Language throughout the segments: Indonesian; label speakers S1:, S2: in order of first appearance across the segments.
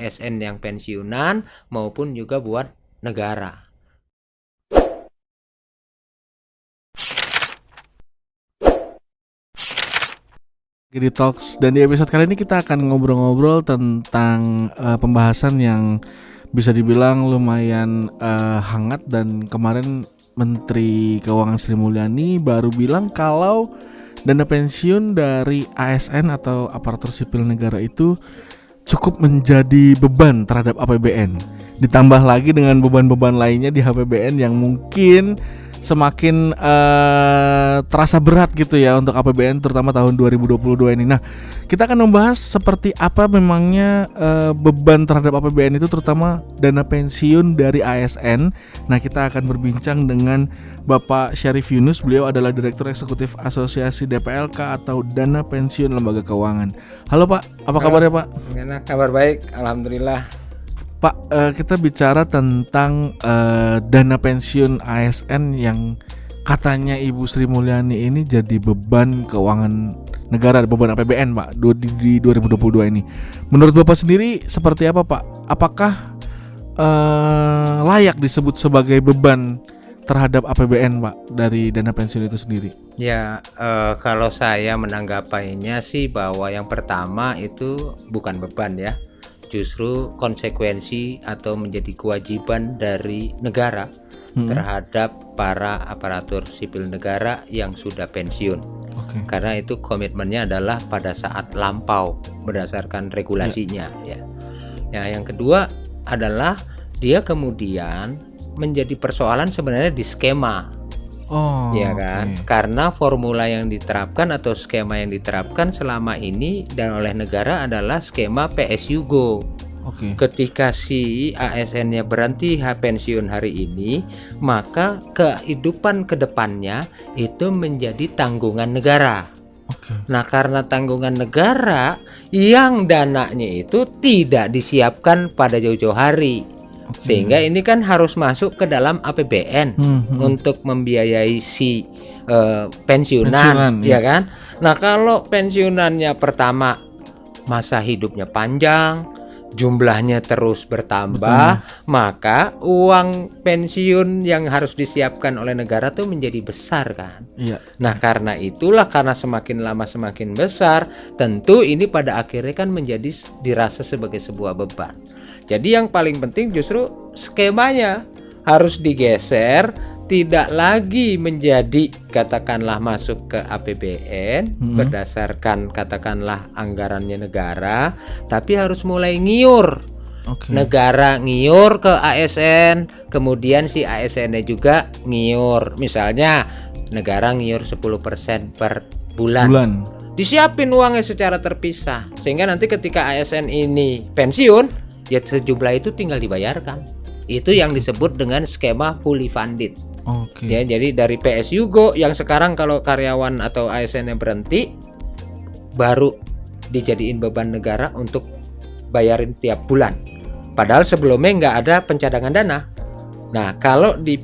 S1: ASN yang pensiunan maupun juga buat negara.
S2: Di Talks, dan di episode kali ini kita akan ngobrol-ngobrol tentang pembahasan yang bisa dibilang lumayan hangat, dan kemarin Menteri Keuangan Sri Mulyani baru bilang kalau dana pensiun dari ASN atau aparatur sipil negara itu cukup menjadi beban terhadap APBN. Ditambah lagi dengan beban-beban lainnya di APBN yang mungkin semakin terasa berat gitu ya untuk APBN, terutama tahun 2022 ini. Nah, kita akan membahas seperti apa memangnya beban terhadap APBN itu, terutama dana pensiun dari ASN. Nah, kita akan berbincang dengan Bapak Syarif Yunus. Beliau adalah Direktur Eksekutif Asosiasi DPLK atau Dana Pensiun Lembaga Keuangan. Halo Pak, apa kabarnya Pak?
S1: Kabar baik, alhamdulillah.
S2: Pak, kita bicara tentang dana pensiun ASN yang katanya Ibu Sri Mulyani ini jadi beban keuangan negara, beban APBN Pak di 2022 ini. Menurut Bapak sendiri seperti apa Pak? Apakah layak disebut sebagai beban terhadap APBN Pak dari dana pensiun itu sendiri?
S1: Ya, kalau saya menanggapinya sih bahwa yang pertama itu bukan beban ya. Justru konsekuensi atau menjadi kewajiban dari negara terhadap para aparatur sipil negara yang sudah pensiun. Karena itu komitmennya adalah pada saat lampau berdasarkan regulasinya ya. Ya, yang kedua adalah dia kemudian menjadi persoalan sebenarnya di skema. Ya kan, karena formula yang diterapkan atau skema yang diterapkan selama ini dan oleh negara adalah skema PSU-GO. Ketika si ASN-nya berhenti pensiun hari ini, maka kehidupan kedepannya itu menjadi tanggungan negara. Nah, karena tanggungan negara yang dananya itu tidak disiapkan pada jauh-jauh hari. Sehingga ini kan harus masuk ke dalam APBN untuk membiayai si pensiunan ya kan. Nah, kalau pensiunannya pertama masa hidupnya panjang, jumlahnya terus bertambah, maka uang pensiun yang harus disiapkan oleh negara tuh menjadi besar kan. Nah, karena itulah, karena semakin lama semakin besar, tentu ini pada akhirnya kan menjadi dirasa sebagai sebuah beban. Jadi yang paling penting justru skemanya harus digeser, tidak lagi menjadi katakanlah masuk ke APBN berdasarkan katakanlah anggarannya negara, tapi harus mulai ngiur. Negara ngiur ke ASN, kemudian si ASN-nya juga ngiur. Misalnya negara ngiur 10% per bulan. Disiapin uangnya secara terpisah, sehingga nanti ketika ASN ini pensiun, ya sejumlah itu tinggal dibayarkan. Itu yang disebut dengan skema fully funded. Ya, jadi dari PSU-GO yang sekarang kalau karyawan atau ASN-nya berhenti, baru dijadiin beban negara untuk bayarin tiap bulan. Padahal sebelumnya nggak ada pencadangan dana. Nah, kalau di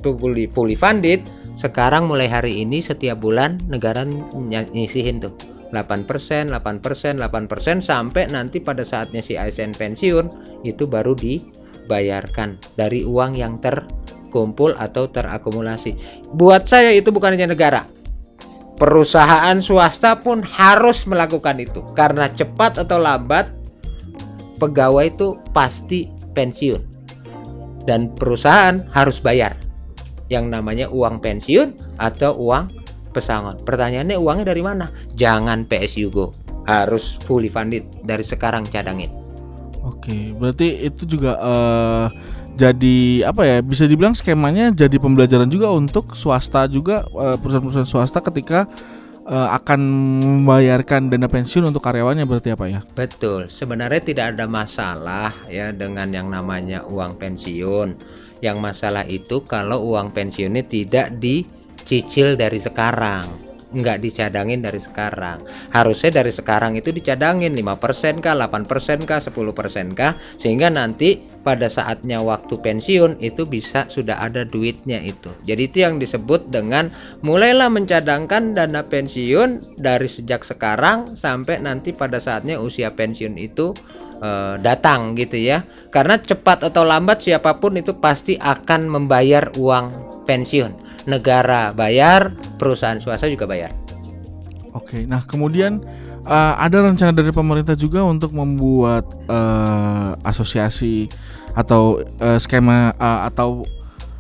S1: fully funded, sekarang mulai hari ini setiap bulan negara nyisihin tuh 8%, 8%, 8% sampai nanti pada saatnya si ASN pensiun itu baru dibayarkan dari uang yang terkumpul atau terakumulasi. Buat saya itu bukan hanya negara. Perusahaan swasta pun harus melakukan itu, karena cepat atau lambat pegawai itu pasti pensiun dan perusahaan harus bayar yang namanya uang pensiun atau uang pesangon. Pertanyaannya, uangnya dari mana? Jangan PSU-GO, harus fully funded dari sekarang, cadangin.
S2: Berarti itu juga jadi apa ya? Bisa dibilang skemanya jadi pembelajaran juga untuk swasta juga, perusahaan-perusahaan swasta ketika akan membayarkan dana pensiun untuk karyawannya, berarti apa ya?
S1: Betul. Sebenarnya tidak ada masalah ya dengan yang namanya uang pensiun. Yang masalah itu kalau uang pensiunnya tidak dicicil dari sekarang. nggak dicadangin dari sekarang. Harusnya dari sekarang itu dicadangin 5% kah, 8% kah, 10% kah, sehingga nanti pada saatnya waktu pensiun itu bisa sudah ada duitnya itu. Jadi itu yang disebut dengan mulailah mencadangkan dana pensiun dari sejak sekarang sampai nanti pada saatnya usia pensiun itu datang gitu ya. Karena cepat atau lambat siapapun itu pasti akan membayar uang pensiun. Negara bayar, perusahaan swasta juga bayar.
S2: Oke, nah kemudian ada rencana dari pemerintah juga untuk membuat asosiasi atau skema atau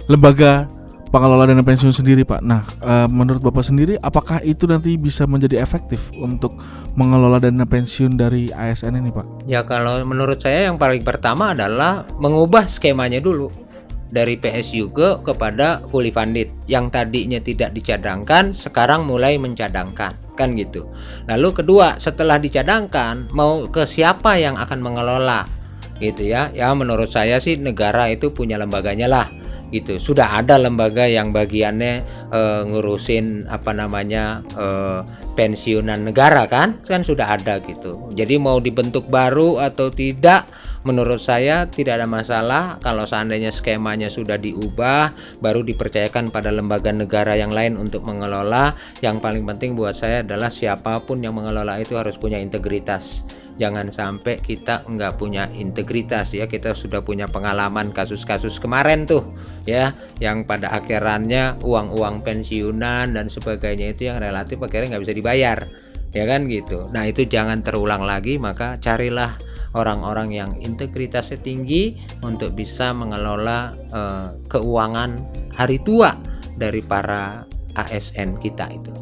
S2: lembaga pengelola dana pensiun sendiri, Pak. Nah, menurut Bapak sendiri, apakah itu nanti bisa menjadi efektif untuk mengelola dana pensiun dari ASN ini, Pak?
S1: Ya kalau menurut saya yang paling pertama adalah mengubah skemanya dulu. Dari PSU kepada fully funded, yang tadinya tidak dicadangkan sekarang mulai mencadangkan, kan gitu. Lalu kedua, setelah dicadangkan mau ke siapa yang akan mengelola gitu ya. Ya menurut saya sih negara itu punya lembaganya lah gitu. Sudah ada lembaga yang bagiannya ngurusin pensiunan negara kan sudah ada gitu. Jadi mau dibentuk baru atau tidak, menurut saya tidak ada masalah kalau seandainya skemanya sudah diubah, baru dipercayakan pada lembaga negara yang lain untuk mengelola. Yang paling penting buat saya adalah siapapun yang mengelola itu harus punya integritas. Jangan sampai kita nggak punya integritas ya. Kita sudah punya pengalaman kasus-kasus kemarin tuh ya, yang pada akhirannya uang-uang pensiunan dan sebagainya itu yang relatif akhirnya nggak bisa dibayar ya kan gitu. Nah itu jangan terulang lagi, maka carilah orang-orang yang integritasnya tinggi untuk bisa mengelola keuangan hari tua dari para ASN kita itu.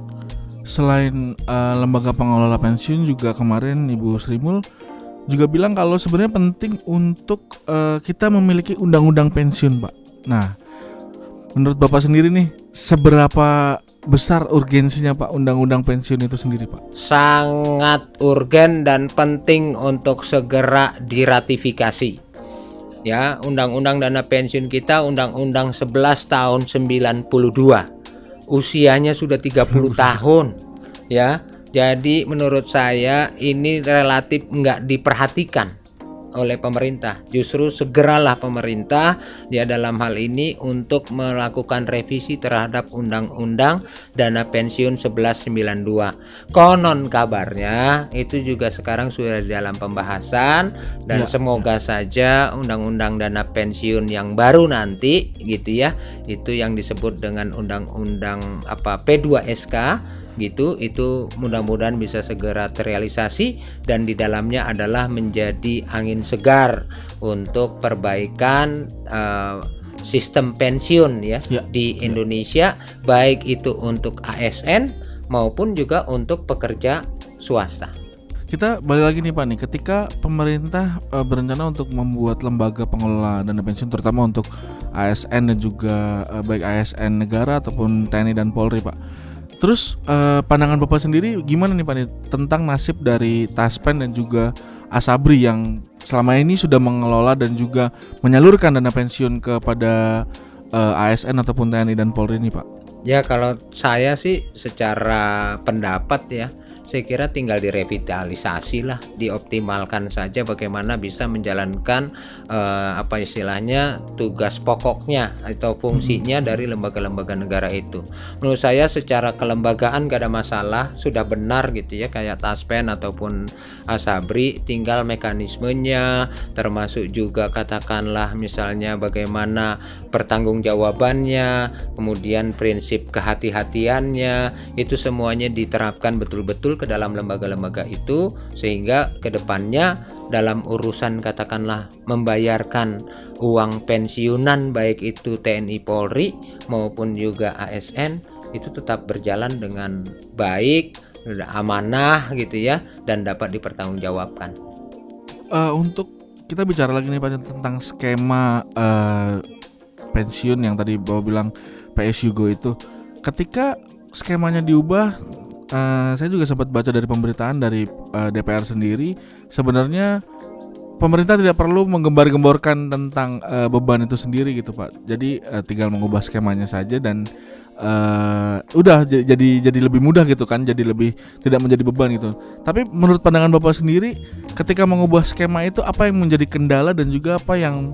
S2: Selain lembaga pengelola pensiun, juga kemarin Ibu Sri Mul juga bilang kalau sebenarnya penting untuk kita memiliki undang-undang pensiun, Pak. Nah, menurut Bapak sendiri nih, seberapa besar urgensinya Pak undang-undang pensiun itu sendiri, Pak?
S1: Sangat urgen dan penting untuk segera diratifikasi. Ya, undang-undang dana pensiun kita undang-undang 11 tahun 92. Usianya sudah 30 tahun ya. Jadi menurut saya ini relatif nggak diperhatikan oleh pemerintah. Justru segeralah pemerintah ya dalam hal ini untuk melakukan revisi terhadap undang-undang dana pensiun 1192. Konon kabarnya itu juga sekarang sudah di dalam pembahasan dan semoga saja undang-undang dana pensiun yang baru nanti gitu ya, itu yang disebut dengan undang-undang P2SK gitu, itu mudah-mudahan bisa segera terrealisasi dan di dalamnya adalah menjadi angin segar untuk perbaikan sistem pensiun ya di Indonesia, baik itu untuk ASN maupun juga untuk pekerja swasta.
S2: Kita balik lagi nih Pak nih, ketika pemerintah berencana untuk membuat lembaga pengelola dana pensiun terutama untuk ASN dan juga baik ASN negara ataupun TNI dan Polri, Pak. Terus pandangan Bapak sendiri gimana nih Pak nih tentang nasib dari Taspen dan juga Asabri yang selama ini sudah mengelola dan juga menyalurkan dana pensiun kepada ASN ataupun TNI dan Polri ini, Pak?
S1: Ya kalau saya sih secara pendapat ya, saya kira tinggal direvitalisasi lah, dioptimalkan saja bagaimana bisa menjalankan istilahnya tugas pokoknya atau fungsinya dari lembaga-lembaga negara itu. Menurut saya secara kelembagaan gak ada masalah, sudah benar gitu ya, kayak Taspen ataupun Asabri, tinggal mekanismenya, termasuk juga katakanlah misalnya bagaimana pertanggungjawabannya, kemudian prinsip kehati-hatiannya, itu semuanya diterapkan betul-betul ke dalam lembaga-lembaga itu, sehingga kedepannya dalam urusan katakanlah membayarkan uang pensiunan baik itu TNI Polri maupun juga ASN itu tetap berjalan dengan baik, amanah gitu ya, dan dapat dipertanggungjawabkan.
S2: Untuk kita bicara lagi nih Pak tentang skema pensiun yang tadi Bapak bilang PSU Go itu, ketika skemanya diubah, saya juga sempat baca dari pemberitaan dari DPR sendiri, sebenarnya pemerintah tidak perlu menggembar-gemborkan tentang beban itu sendiri gitu Pak. Jadi tinggal mengubah skemanya saja dan jadi lebih mudah gitu kan, jadi lebih tidak menjadi beban gitu. Tapi menurut pandangan Bapak sendiri, ketika mengubah skema itu apa yang menjadi kendala dan juga apa yang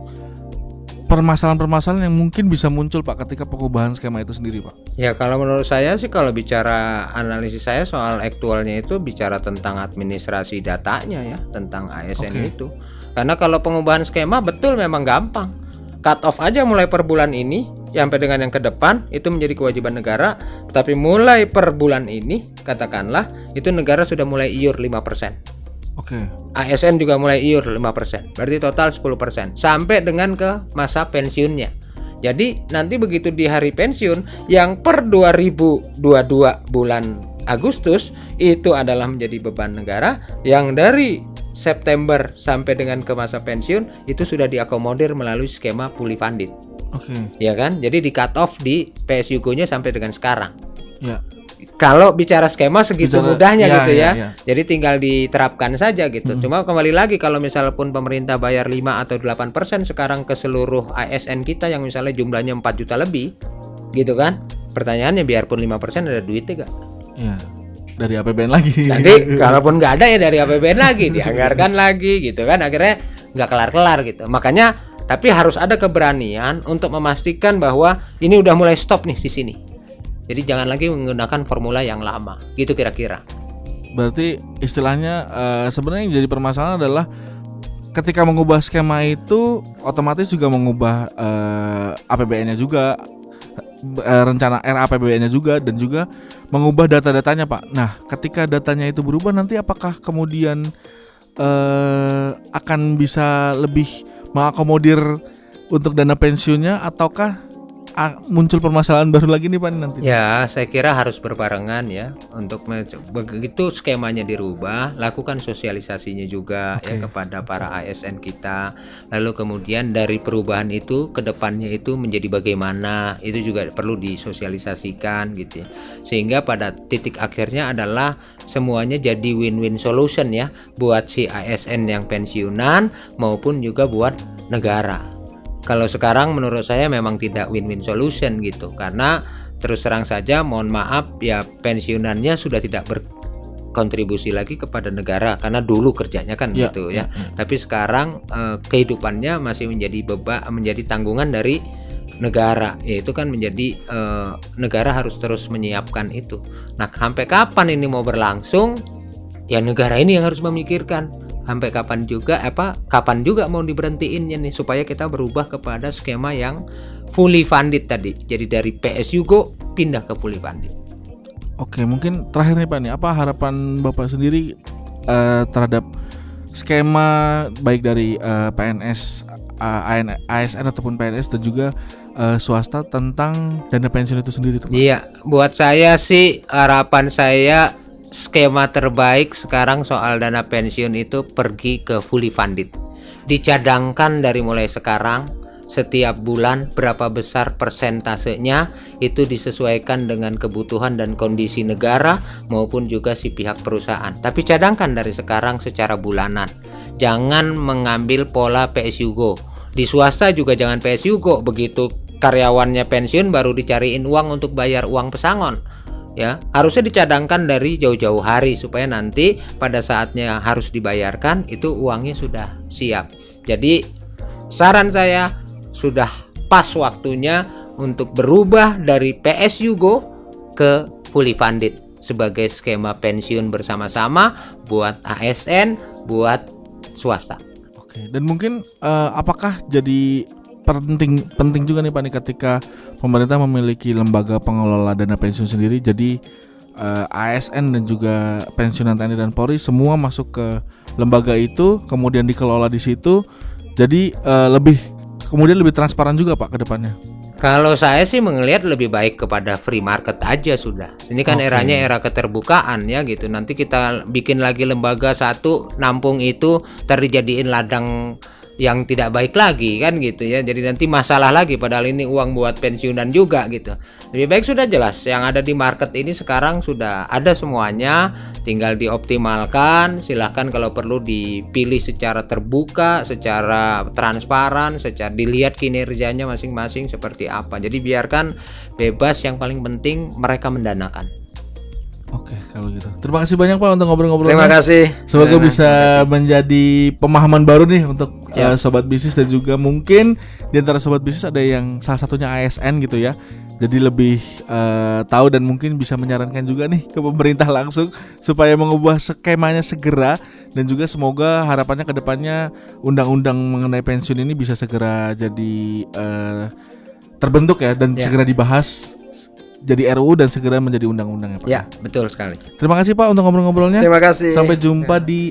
S2: permasalahan-permasalahan yang mungkin bisa muncul Pak ketika pengubahan skema itu sendiri Pak?
S1: Ya kalau menurut saya sih, kalau bicara analisis saya soal aktualnya itu bicara tentang administrasi datanya ya, tentang ASN itu. Karena kalau pengubahan skema betul memang gampang. Cut off aja mulai per bulan ini sampai dengan yang ke depan itu menjadi kewajiban negara, tapi mulai per bulan ini katakanlah itu negara sudah mulai iur 5%. ASN juga mulai iur 5%. Berarti total 10% sampai dengan ke masa pensiunnya. Jadi nanti begitu di hari pensiun yang per 2022 bulan Agustus itu adalah menjadi beban negara, yang dari September sampai dengan ke masa pensiun itu sudah diakomodir melalui skema fully funded. Ya kan? Jadi di cut off di PSUGO-nya sampai dengan sekarang.
S2: Ya.
S1: Kalau bicara skema segitu mudahnya gitu ya.
S2: Ya.
S1: Jadi tinggal diterapkan saja gitu. Cuma kembali lagi kalau misalnya pun pemerintah bayar 5 atau 8% sekarang ke seluruh ASN kita yang misalnya jumlahnya 4 juta lebih gitu kan. Pertanyaannya biarpun 5% ada duitnya gak?
S2: Iya. Dari APBN lagi.
S1: Nanti kalaupun nggak ada ya dari APBN lagi, dianggarkan lagi gitu kan, akhirnya nggak kelar-kelar gitu. Makanya tapi harus ada keberanian untuk memastikan bahwa ini udah mulai stop nih di sini. Jadi jangan lagi menggunakan formula yang lama, gitu kira-kira.
S2: Berarti istilahnya sebenarnya yang jadi permasalahan adalah ketika mengubah skema itu otomatis juga mengubah APBN-nya juga, rencana RAPBN-nya juga, dan juga mengubah data-datanya Pak. Nah ketika datanya itu berubah nanti apakah kemudian akan bisa lebih mengakomodir untuk dana pensiunnya, ataukah muncul permasalahan baru lagi nih Pak nanti?
S1: Ya, saya kira harus berbarengan ya. Untuk begitu skemanya dirubah, lakukan sosialisasinya juga ya kepada para ASN kita. Lalu kemudian dari perubahan itu ke depannya itu menjadi bagaimana, itu juga perlu disosialisasikan gitu ya. Sehingga pada titik akhirnya adalah semuanya jadi win-win solution ya, buat si ASN yang pensiunan maupun juga buat negara. Kalau sekarang menurut saya memang tidak win-win solution gitu, karena terus terang saja mohon maaf ya, pensiunannya sudah tidak berkontribusi lagi kepada negara karena dulu kerjanya kan gitu ya. Tapi sekarang kehidupannya masih menjadi beban, menjadi tanggungan dari negara, yaitu kan menjadi negara harus terus menyiapkan itu. Nah sampai kapan ini mau berlangsung ya, negara ini yang harus memikirkan sampai kapan juga mau diberhentiinnya nih, supaya kita berubah kepada skema yang fully funded tadi. Jadi dari PSUGO pindah ke fully funded.
S2: Oke, mungkin terakhir nih Pak nih, apa harapan Bapak sendiri terhadap skema baik dari PNS, ASN ataupun PNS dan juga swasta tentang dana pensiun itu sendiri tuh Pak?
S1: Iya, buat saya sih harapan saya skema terbaik sekarang soal dana pensiun itu pergi ke fully funded. Dicadangkan dari mulai sekarang, setiap bulan berapa besar persentasenya itu disesuaikan dengan kebutuhan dan kondisi negara maupun juga si pihak perusahaan. Tapi cadangkan dari sekarang secara bulanan. Jangan mengambil pola PSUGO. Di swasta juga jangan PSUGO, begitu karyawannya pensiun baru dicariin uang untuk bayar uang pesangon. Ya, harusnya dicadangkan dari jauh-jauh hari supaya nanti pada saatnya harus dibayarkan itu uangnya sudah siap. Jadi saran saya sudah pas waktunya untuk berubah dari PSUGO ke fully funded sebagai skema pensiun bersama-sama buat ASN, buat swasta.
S2: Oke, dan mungkin apakah jadi penting juga nih Pak nih ketika pemerintah memiliki lembaga pengelola dana pensiun sendiri, jadi ASN dan juga pensiunan TNI dan Polri semua masuk ke lembaga itu, kemudian dikelola di situ, jadi lebih transparan juga Pak ke depannya.
S1: Kalau saya sih melihat lebih baik kepada free market aja sudah. Ini kan eranya era keterbukaan ya gitu. Nanti kita bikin lagi lembaga satu, nampung itu, terjadiin ladang yang tidak baik lagi kan gitu ya. Jadi nanti masalah lagi, padahal ini uang buat pensiunan juga gitu. Lebih baik sudah jelas yang ada di market ini sekarang sudah ada semuanya, tinggal dioptimalkan. Silahkan kalau perlu dipilih secara terbuka, secara transparan, secara dilihat kinerjanya masing-masing seperti apa. Jadi biarkan bebas, yang paling penting mereka mendanakan.
S2: Oke, kalau gitu. Terima kasih banyak Pak untuk ngobrol-ngobrolnya.
S3: Terima kasih.
S2: Semoga
S1: Terima
S2: bisa
S1: kasih.
S2: menjadi pemahaman baru nih untuk
S1: Siap.
S2: sobat bisnis, dan juga mungkin di antara sobat bisnis ada yang salah satunya ASN gitu ya. Jadi lebih tahu dan mungkin bisa menyarankan juga nih ke pemerintah langsung supaya mengubah skemanya segera, dan juga semoga harapannya ke depannya undang-undang mengenai pensiun ini bisa segera jadi terbentuk ya, dan
S1: Ya.
S2: segera dibahas jadi RUU dan segera menjadi undang-undang ya Pak.
S1: Ya, betul sekali.
S2: Terima kasih Pak untuk ngobrol-ngobrolnya.
S3: Terima kasih.
S2: Sampai jumpa di